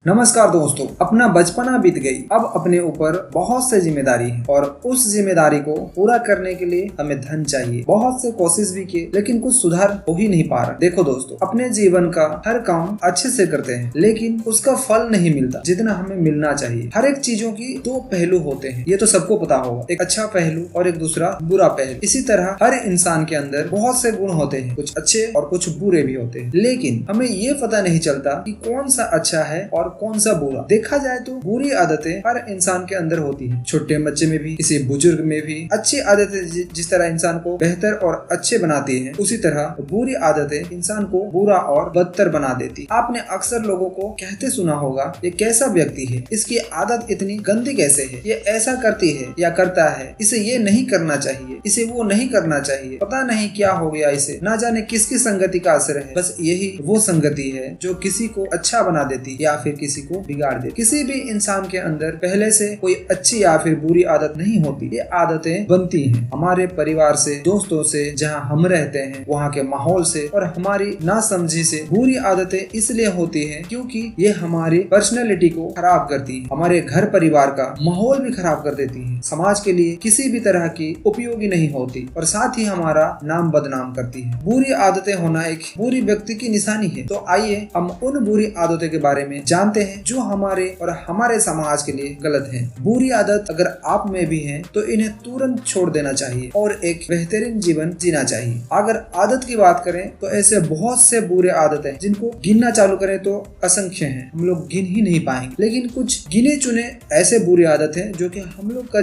नमस्कार दोस्तों, अपना बचपना बीत गई। अब अपने ऊपर बहुत से जिम्मेदारी है और उस जिम्मेदारी को पूरा करने के लिए हमें धन चाहिए। बहुत से कोशिश भी किए लेकिन कुछ सुधार हो ही नहीं पा रहा। देखो दोस्तों, अपने जीवन का हर काम अच्छे से करते हैं लेकिन उसका फल नहीं मिलता जितना हमें मिलना चाहिए। हर एक चीजों की दो पहलू होते हैं, ये तो सबको पता होगा, एक अच्छा पहलू और एक दूसरा बुरा पहलू। इसी तरह हर इंसान के अंदर बहुत से गुण होते हैं, कुछ अच्छे और कुछ बुरे भी होते हैं, लेकिन हमें ये पता नहीं चलता कि कौन सा अच्छा है और कौन सा बुरा। देखा जाए तो बुरी आदतें हर इंसान के अंदर होती हैं, छोटे बच्चे में भी, किसी बुजुर्ग में भी। अच्छी आदतें जिस तरह इंसान को बेहतर और अच्छे बनाती हैं, उसी तरह बुरी आदतें इंसान को बुरा और बदतर बना देती। आपने अक्सर लोगों को कहते सुना होगा, ये कैसा व्यक्ति है, इसकी आदत इतनी गंदी कैसे है, ये ऐसा करती है या करता है, इसे ये नहीं करना चाहिए, इसे वो नहीं करना चाहिए, पता नहीं क्या हो गया इसे, ना जाने किसकी संगति का असर है। बस यही वो संगति है जो किसी को अच्छा बना देती या फिर किसी को बिगाड़ दे। किसी भी इंसान के अंदर पहले से कोई अच्छी या फिर बुरी आदत नहीं होती, ये आदतें बनती हैं हमारे परिवार से, दोस्तों से, जहां हम रहते हैं वहां के माहौल से और हमारी नासमझी से। बुरी आदतें इसलिए होती हैं क्योंकि ये हमारी पर्सनैलिटी को खराब करती है, हमारे घर परिवार का माहौल भी खराब कर देती है, समाज के लिए किसी भी तरह की उपयोगी नहीं होती और साथ ही हमारा नाम बदनाम करती है। बुरी आदतें होना एक बुरी व्यक्ति की निशानी है। तो आइए हम उन बुरी आदतों के बारे में जानते हैं जो हमारे और हमारे समाज के लिए गलत है। बुरी आदत अगर आप में भी है तो इन्हें तुरंत छोड़ देना चाहिए और एक बेहतरीन जीवन जीना चाहिए। अगर आदत की बात करें तो ऐसे बहुत से बुरे आदतें हैं जिनको गिनना चालू करें तो असंख्य हैं, हम लोग गिन ही नहीं पाएंगे। लेकिन कुछ गिने चुने ऐसे बुरी आदत है जो कि हम लोग का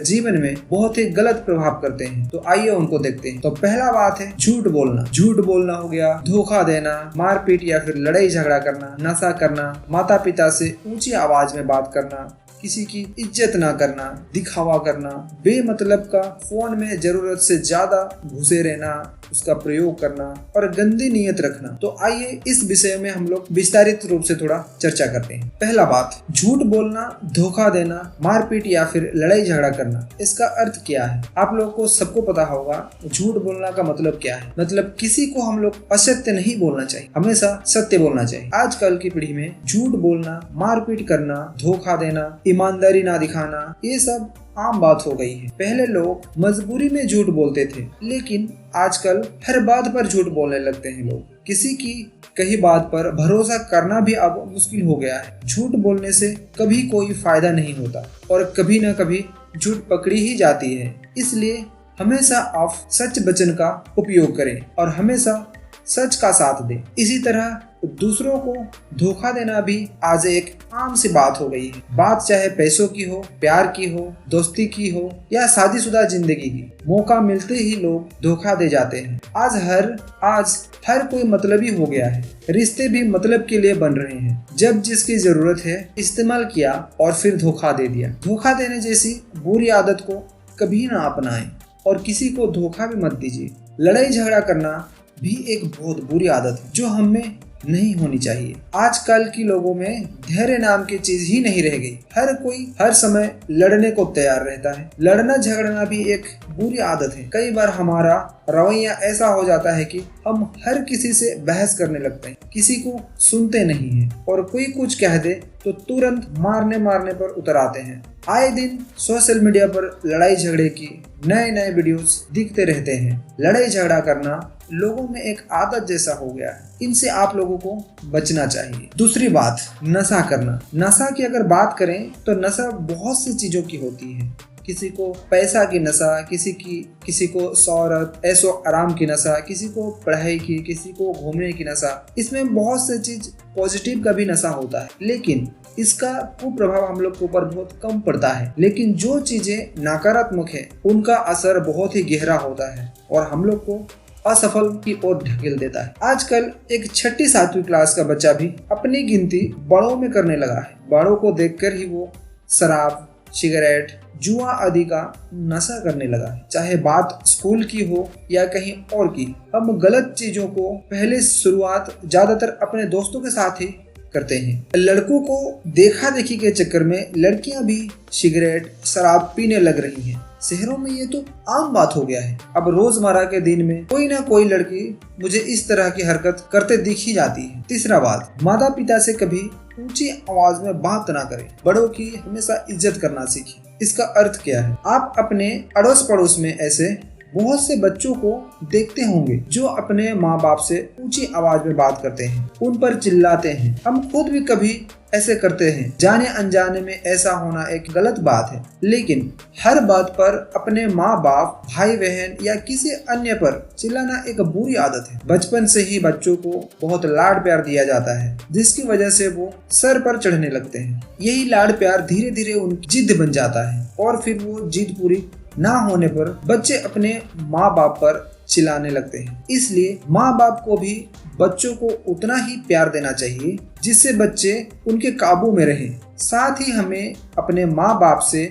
जीवन में बहुत ही गलत प्रभाव करते हैं। तो आइए उनको देखते हैं। तो पहला बात है झूठ बोलना। झूठ बोलना हो गया, धोखा देना, मारपीट या फिर लड़ाई झगड़ा करना, नशा करना, माता पिता से ऊंची आवाज में बात करना, किसी की इज्जत ना करना, दिखावा करना, बेमतलब का फोन में जरूरत से ज्यादा घुसे रहना, उसका प्रयोग करना और गंदी नीयत रखना। तो आइए इस विषय में हम लोग विस्तारित रूप से थोड़ा चर्चा करते हैं। पहला बात, झूठ बोलना, धोखा देना, मारपीट या फिर लड़ाई झगड़ा करना, इसका अर्थ क्या है? आप लोगों को सबको पता होगा झूठ बोलना का मतलब क्या है। मतलब किसी को हम लोग असत्य नहीं बोलना चाहिए, हमेशा सत्य बोलना चाहिए। आजकल की पीढ़ी में झूठ बोलना, मारपीट करना, धोखा देना, ईमानदारी ना दिखाना, ये सब आम बात हो गई है। पहले लोग मजबूरी में झूठ बोलते थे लेकिन आजकल हर बात पर झूठ बोलने लगते हैं लोग। किसी की कही बात पर भरोसा करना भी अब मुश्किल हो गया है। झूठ बोलने से कभी कोई फायदा नहीं होता और कभी न कभी झूठ पकड़ी ही जाती है। इसलिए हमेशा आप सच वचन का उपयोग करें और हमेशा सच का साथ दें। इसी तरह दूसरों को धोखा देना भी आज एक आम सी बात हो गई है। बात चाहे पैसों की हो, प्यार की हो, दोस्ती की हो या शादीशुदा जिंदगी की, मौका मिलते ही लोग धोखा दे जाते हैं। आज हर कोई मतलबी हो गया है। रिश्ते भी मतलब के लिए बन रहे हैं। जब जिसकी जरूरत है इस्तेमाल किया और फिर धोखा दे दिया। धोखा देने जैसी बुरी आदत को कभी ना अपनाएं और किसी को धोखा भी मत दीजिए। लड़ाई झगड़ा करना भी एक बहुत बुरी आदत है जो हमें नहीं होनी चाहिए। आजकल की लोगों में धैर्य नाम की चीज ही नहीं रह गई। हर कोई हर समय लड़ने को तैयार रहता है। लड़ना झगड़ना भी एक बुरी आदत है। कई बार हमारा रवैया ऐसा हो जाता है कि हम हर किसी से बहस करने लगते हैं, किसी को सुनते नहीं हैं और कोई कुछ कह दे तो तुरंत मारने पर उतर आते हैं। आए दिन सोशल मीडिया पर लड़ाई झगड़े की नए वीडियोस दिखते रहते हैं। लड़ाई झगड़ा करना लोगों में एक आदत जैसा हो गया है। इनसे आप लोगों को बचना चाहिए। दूसरी बात, नशा करना। नशा की अगर बात करें तो नशा बहुत सी चीजों की होती है। किसी को पैसा की नशा, किसी को शौहरत, ऐशो आराम की नशा, किसी को पढ़ाई की, किसी को घूमने की नशा। इसमें बहुत से चीज पॉजिटिव का भी नशा होता है लेकिन इसका कुप्रभाव हम लोग के ऊपर बहुत कम पड़ता है। लेकिन जो चीजें नकारात्मक है उनका असर बहुत ही गहरा होता है और हम लोग को असफल की ओर ढकेल देता है। आजकल एक 6ठी-7वीं क्लास का बच्चा भी अपनी गिनती बड़ों में करने लगा है। बड़ों को देखकर ही वो शराब, सिगरेट, जुआ आदि का नशा करने लगा है। चाहे बात स्कूल की हो या कहीं और की। हम गलत चीजों को पहले शुरुआत ज्यादातर अपने दोस्तों के साथ ही करते हैं। लड़कों को देखा देखी के चक्कर में लड़कियां भी सिगरेट, शराब पीने लग रही हैं। शहरों में ये तो आम बात हो गया है। अब रोजमर्रा के दिन में कोई ना कोई लड़की मुझे इस तरह की हरकत करते दिख ही जाती है। तीसरा बात, माता पिता से कभी ऊंची आवाज में बात ना करें, बड़ों की हमेशा इज्जत करना सीखें। इसका अर्थ क्या है? आप अपने अड़ोस पड़ोस में ऐसे बहुत से बच्चों को देखते होंगे जो अपने माँ बाप से ऊंची आवाज में बात करते हैं, उन पर चिल्लाते हैं। हम खुद भी कभी ऐसे करते हैं। जाने अनजाने में ऐसा होना एक गलत बात है, लेकिन हर बात पर अपने माँ बाप, भाई बहन या किसी अन्य पर चिल्लाना एक बुरी आदत है। बचपन से ही बच्चों को बहुत लाड प्यार दिया जाता है, जिसकी वजह से वो सर पर चढ़ने लगते हैं। यही लाड प्यार धीरे धीरे उनकी जिद बन जाता है और फिर वो जिद पूरी ना होने पर बच्चे अपने माँ बाप पर चिल्लाने लगते हैं। इसलिए माँ बाप को भी बच्चों को उतना ही प्यार देना चाहिए जिससे बच्चे उनके काबू में रहें। साथ ही हमें अपने माँ बाप से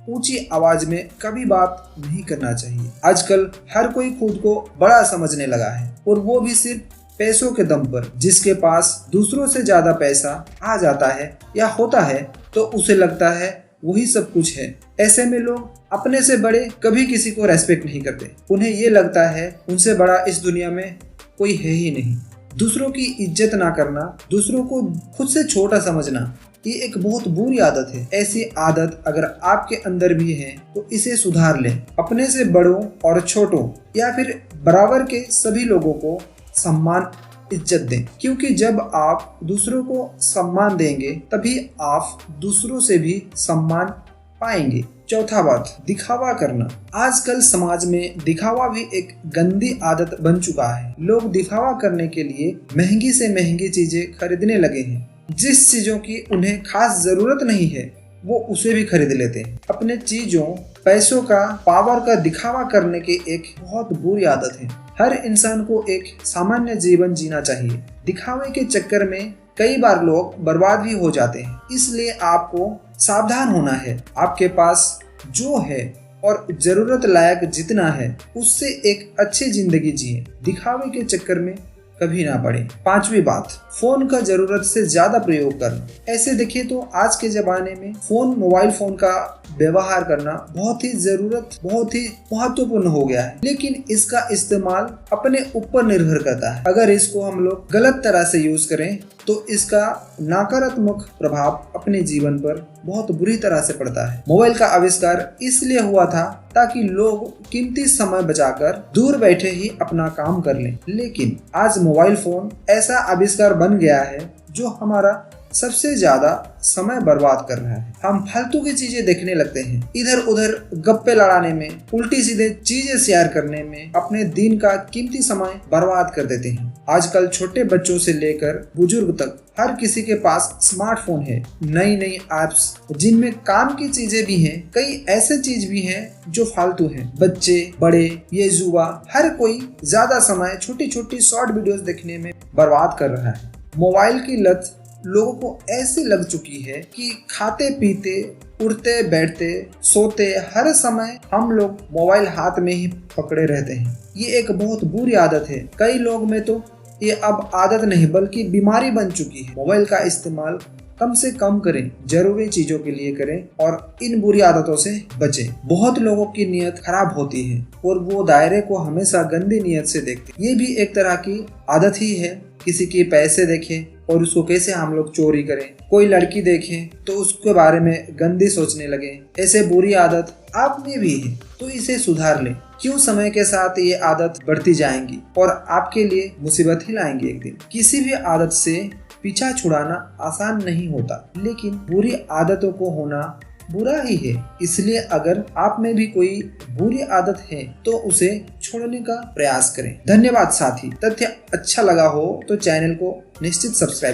ऊंची आवाज में कभी बात नहीं करना चाहिए। आजकल हर कोई खुद को बड़ा समझने लगा है, और वो भी सिर्फ पैसों के दम पर। जिसके पास दूसरों से ज्यादा पैसा आ जाता है या होता है तो उसे लगता है वही सब कुछ है। ऐसे में लोग अपने से बड़े कभी किसी को रेस्पेक्ट नहीं करते। उन्हें ये लगता है उनसे बड़ा इस दुनिया में कोई है ही नहीं। दूसरों की इज्जत ना करना, दूसरों को खुद से छोटा समझना, ये एक बहुत बुरी आदत है। ऐसी आदत अगर आपके अंदर भी है तो इसे सुधार लें। अपने से बड़ों और छोटों या फिर बराबर के सभी लोगों को सम्मान, इज्जत दें, क्योंकि जब आप दूसरों को सम्मान देंगे तभी आप दूसरों से भी सम्मान पाएंगे। चौथा बात, दिखावा करना। आजकल समाज में दिखावा भी एक गंदी आदत बन चुका है। लोग दिखावा करने के लिए महंगी से महंगी चीजें खरीदने लगे हैं। जिस चीजों की उन्हें खास जरूरत नहीं है वो उसे भी खरीद लेते हैं। अपने चीजों, पैसों का, पावर का दिखावा करने की एक बहुत बुरी आदत है। हर इंसान को एक सामान्य जीवन जीना चाहिए। दिखावे के चक्कर में कई बार लोग बर्बाद भी हो जाते हैं। इसलिए आपको सावधान होना है। आपके पास जो है और जरूरत लायक जितना है उससे एक अच्छी जिंदगी जिए। दिखावे के चक्कर में कभी ना पड़े। पांचवी बात, फोन का जरूरत से ज्यादा प्रयोग करना। ऐसे देखें तो आज के जमाने में मोबाइल फोन का व्यवहार करना बहुत ही महत्वपूर्ण हो गया है, लेकिन इसका इस्तेमाल अपने ऊपर निर्भर करता है। अगर इसको हम लोग गलत तरह से यूज करें तो इसका नकारात्मक प्रभाव अपने जीवन पर बहुत बुरी तरह से पड़ता है। मोबाइल का आविष्कार इसलिए हुआ था ताकि लोग कीमती समय बचाकर दूर बैठे ही अपना काम कर लें, लेकिन आज मोबाइल फोन ऐसा आविष्कार बन गया है जो हमारा सबसे ज्यादा समय बर्बाद कर रहा है। हम फालतू की चीजें देखने लगते हैं, इधर उधर गप्पे लड़ाने में, उल्टी सीधे चीजें शेयर करने में अपने दिन का कीमती समय बर्बाद कर देते हैं। आजकल छोटे बच्चों से लेकर बुजुर्ग तक हर किसी के पास स्मार्टफोन है। नई नई ऐप्स जिनमें काम की चीजें भी हैं, कई ऐसे चीज भी हैं जो फालतू हैं। बच्चे, बड़े, ये युवा, हर कोई ज्यादा समय छोटी छोटी शॉर्ट वीडियोस देखने में बर्बाद कर रहा है। मोबाइल की लत लोगों को ऐसे लग चुकी है कि खाते पीते, उठते बैठते, सोते हर समय हम लोग मोबाइल हाथ में ही पकड़े रहते हैं। ये एक बहुत बुरी आदत है। कई लोग में तो ये अब आदत नहीं बल्कि बीमारी बन चुकी है। मोबाइल का इस्तेमाल कम से कम करें, जरूरी चीजों के लिए करें और इन बुरी आदतों से बचें। बहुत लोगों की नीयत खराब होती है और वो दायरे को हमेशा गंदी नीयत से देखते। ये भी एक तरह की आदत ही है। किसी के पैसे देखें और उसको कैसे हम लोग चोरी करें, कोई लड़की देखें तो उसके बारे में गंदी सोचने लगे। ऐसे बुरी आदत आप में भी है तो इसे सुधार लें। क्यों समय के साथ ये आदत बढ़ती जाएंगी और आपके लिए मुसीबत ही लाएंगी एक दिन। किसी भी आदत से पीछा छुड़ाना आसान नहीं होता, लेकिन बुरी आदतों को होना बुरा ही है। इसलिए अगर आप में भी कोई बुरी आदत है तो उसे छोड़ने का प्रयास करें। धन्यवाद साथी। तथ्य अच्छा लगा हो तो चैनल को निश्चित सब्सक्राइब